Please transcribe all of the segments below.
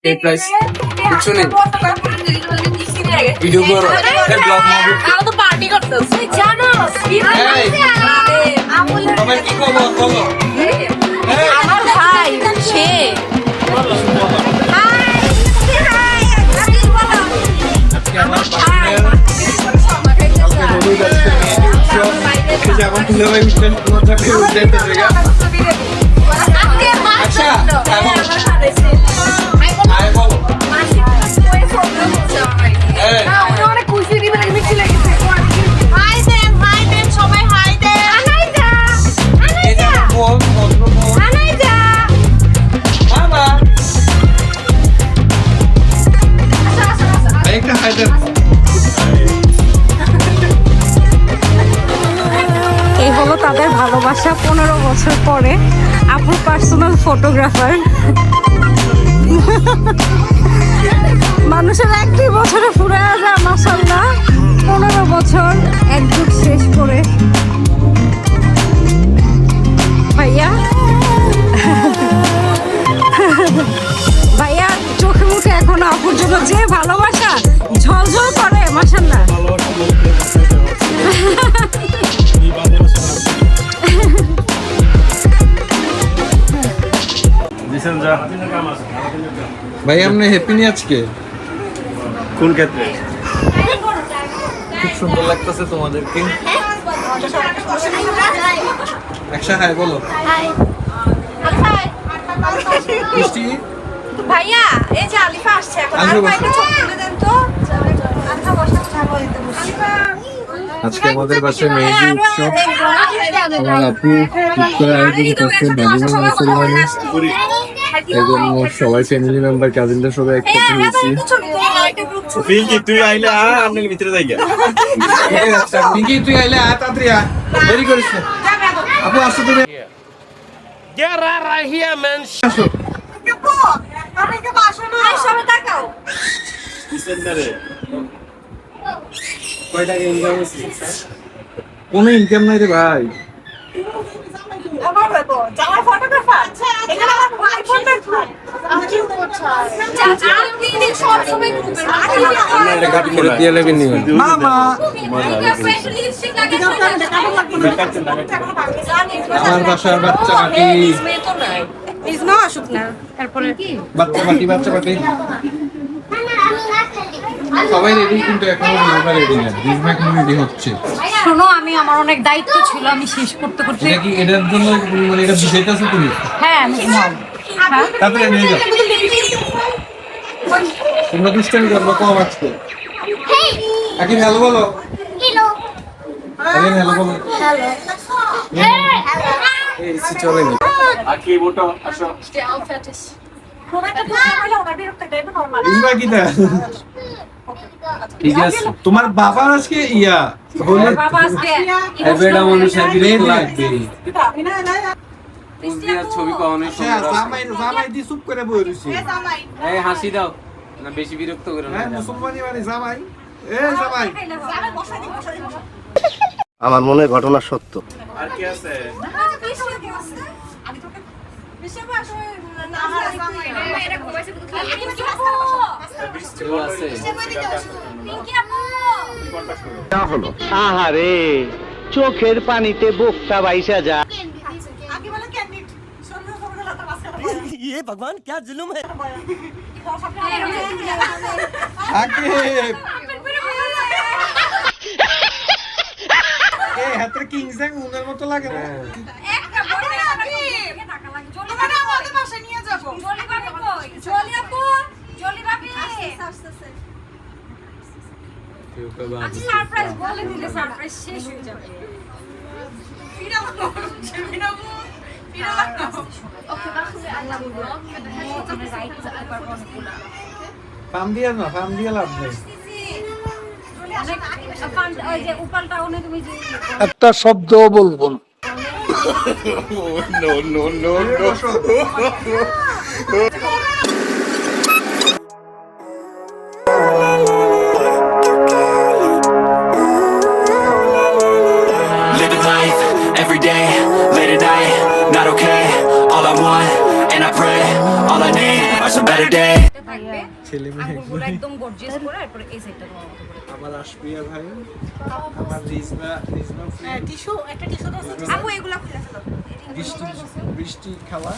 এই প্রাইস কিছু নেই ভিডিও করো এই ব্লগ মুভি তাও তো পার্টি করতেছ জানো তোমার কি খবর বলো আমার ভাই সে আমার যেমন তুলে ভাই মিস্টার কোনটা ফেরত যেতে জায়গা আচ্ছা আয় বলো অনেক খুশি দিবে মিষ্টি লেগেছে হাই দেন সবাই হাই দেন আনাই যা এটা বল বল আনাই যা মামা একটা হাইডার এই হলো তাদের ভালোবাসা 15 বছর পরে আপুর পার্সোনাল ফটোগ্রাফার মানুষের একটি বছরে ফুরে যায় মাশাআল্লাহ 15 বছর এক যুগ শেষ করে ভাইয়া ভাইয়া চোখে মুখে এখন আপুর জন্য যে ভালোবাসা ঝলঝল করে মাশাআল্লাহ ভাই আপনি হ্যাপি নি আজকে কোন ক্ষেত্রে? খুব সুন্দর লাগতেছে তোমাদেরকে একশো হাই বলো মিষ্টি ভাইয়া এই যে আলিফা আসছে এখন আর ভাইকে ছবি তুলে দেন তো আলিফা বসে যাবো এতে বসে আজকে আমাদের বাসায় মেহেদি উৎসব আমার আপু ঠিক করে আয়োজন করছে বাবুমার মুসলমানে এই জন্য সবাই ফ্যামিলি মেম্বার কাজিনরা সবাই একসাথে হয়েছি পিঙ্কি তুই আইলে আপনার ভিতরে যাই গিয়া পিঙ্কি তুই আইলে তাড়াতাড়ি দেরি করিস না আপু আসো তুমি আসো কোনো ইনকাম নাই রে ভাই মামা আমার বাসার বাচ্চা পাখি ইজমাও আসুক না তারপরে কি বাচ্চা পাখি সবাই রেডি কিন্তু এখনো রিজমা রেডি না রিজমা এখন রেডি হচ্ছে শোনো আমি আমার অনেক দায়িত্ব ছিল আমি শেষ করতে করতে এটা কি এটার জন্য মানে এটা বুঝাইতেছো তুমি হ্যাঁ আমি ঘুমাবো হ্যাঁ তাড়াতাড়ি নিয়ে যাও তোমরা দুষ্টামি করবো কম আজকে আগে হ্যালো বলো আগে হ্যালো বলো এই সি চলেনি আকি মোটো আসো রিজমা কি দা ঠিক আছে তোমার বাবা আজকে ইয়া হলো বাবা আজকে এবেডা মানুষের বিরক্ত লাগবে ছবি পাওয়ানোর হ্যাঁ জামাই দি চুপ করে বই রইছে এই হাসি দাও না বেশি বিরক্ত করো না হ্যাঁ মুসলমানি মানে জামাই জামাই আমার মনে হয় ঘটনা সত্য। আর কি আছে? কেউ আছে আহারে চোখের পানিতে বোকটা বাইসা যা আকিব এই হাতের কিংসং উনার মতো লাগে না একটা বড় নাকি টাকা লাগে জলি মানে আমাদের বাসায় নিয়ে যাব জলি ভাবি কই জলি আপু জলি ভাবি আস্তে আচ্ছা সারপ্রাইজ বলে দিলে সারপ্রাইজ শেষ হয়ে যাবে ওকে তাহলে আল্লাহ বলবো তুমি রাইট যেতে পারবো না পাম দিয়া না পাম দিয়া লাভ নেই ওই যে উপালটাও নেই তুমি যে একটা শব্দ বলবো না। No no no no Living life every day, late at night, not okay. All I want, and I pray, all I need are some better days. থাকবে ছেলে মেয়ে আঙ্গুলগুলো একদম গর্জিয়াস করে এরপর এই সাইডটা তোমার মতো করে আমার আশপিয়া ভাই, আমার রিজনা ফ্রেন্ড, টিস্যু একটা টিস্যু দাও আপু এগুলা খুলে ফেলো বৃষ্টি খাওয়া।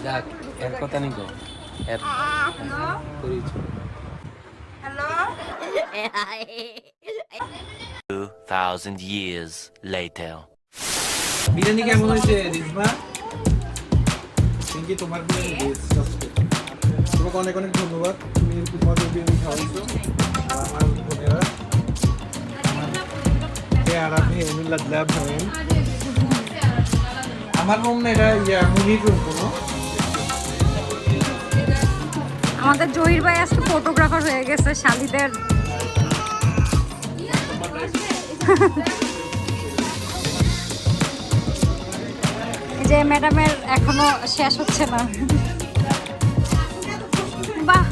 যাক এর কথা নেই গো এর পরিচয় হ্যালো 2,000 years later. বিরিয়ানি কেমন হয়েছে রিজমা? থ্যাংক ইউ, তোমার বিরিয়ানি বেস্ট। তোমাকে অনেক অনেক ধন্যবাদ, তুমি এরকম মজার বিরিয়ানি খাওয়াইছো। আর আমার বোনেরা, আর আপনি এমিল্লাদ ল্যাব হবেন। আমার রুম না, এটা মুনির রুম কোনো। আমাদের জহির ভাই আজকে ফটোগ্রাফার হয়ে গেছে শালিদের। এই যে ম্যাডামের এখনো শেষ হচ্ছে না। বাহ,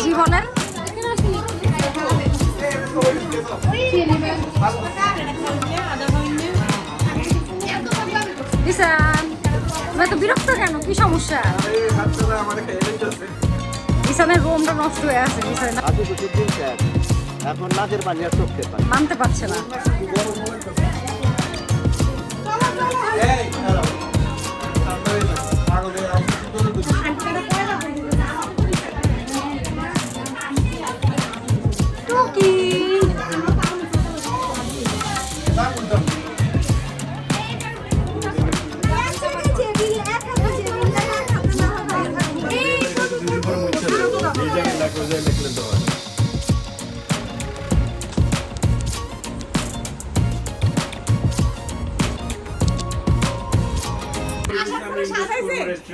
জি বলেন। ঈশান, তুমি এত বিরক্ত কেন? কি সমস্যা? ঈশানের রুমটা নষ্ট হয়ে আছে। ঈশান আজকে কিছু দিন শেষ। এখন নাচের পানি আর চোখতে পানি। মানতে পারছে না। টুকি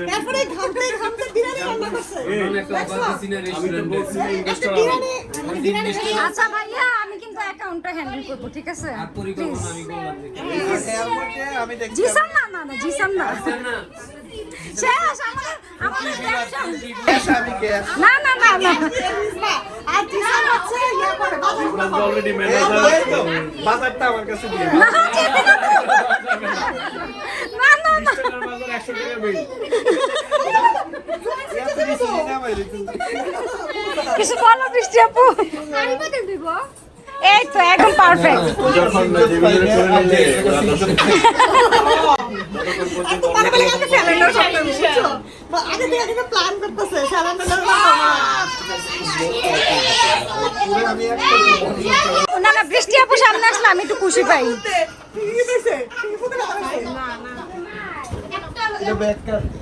তারপরে ঘামতে ঘামতে বিরিয়ানি রান্না করছে আচ্ছা ভাইয়া, আমি কিন্তু অ্যাকাউন্টটা হ্যান্ডেল করবো, ঠিক আছে? আমি দেখছি জিসান না, না না জিসান না, শেষ আমাদের ব্যবসা। না না না না আর দিশান হচ্ছে ইয়া করে অলরেডি ম্যানেজার বাজারটা আমার কাছে দিয়ে না না না না। 100 টাকা বেশি। কিছু বলো বৃষ্টি আপু। এই তো একদম পারফেক্ট। যখন যেগুলো করে নিলে আগে থেকে কিন্তু প্ল্যান করতেছে সারাদিনের না না, বৃষ্টি আপু সামনে আসলে আমি একটু খুশি পাই।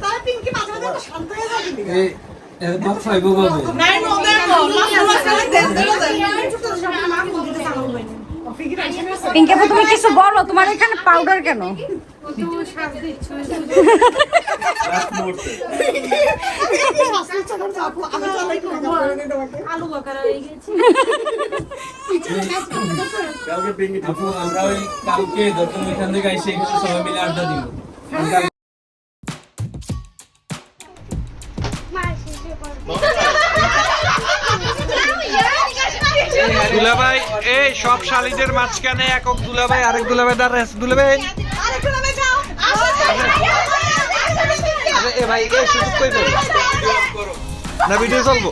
তার পিঙ্কি মাঝে মাঝে একটু শান্ত হয়ে যাবে পিঙ্কি আপু তুমি কিছু বলো, তোমার এখানে পাউডার কেন? আলু বকারা হয়ে গেছে কালকে পিঙ্কি আপু আমরা ওই কালকে যখন ওইখান থেকে এসে এখানে সবাই মিলে আড্ডা দিব। দুলাভাই, এই সব শালিদের মাঝখানে একক দুলাভাই, আরেক দুলাভাই দাঁড়ায় আছে। দুলাভাই এ ভাই, এই সুযোগ কই পাবো না? ভিডিও চলবো।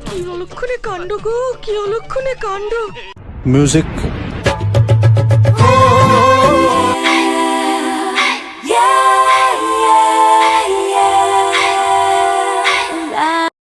কি অলক্ষণে কাণ্ড গো, কি অলক্ষণে কাণ্ড। মিউজিক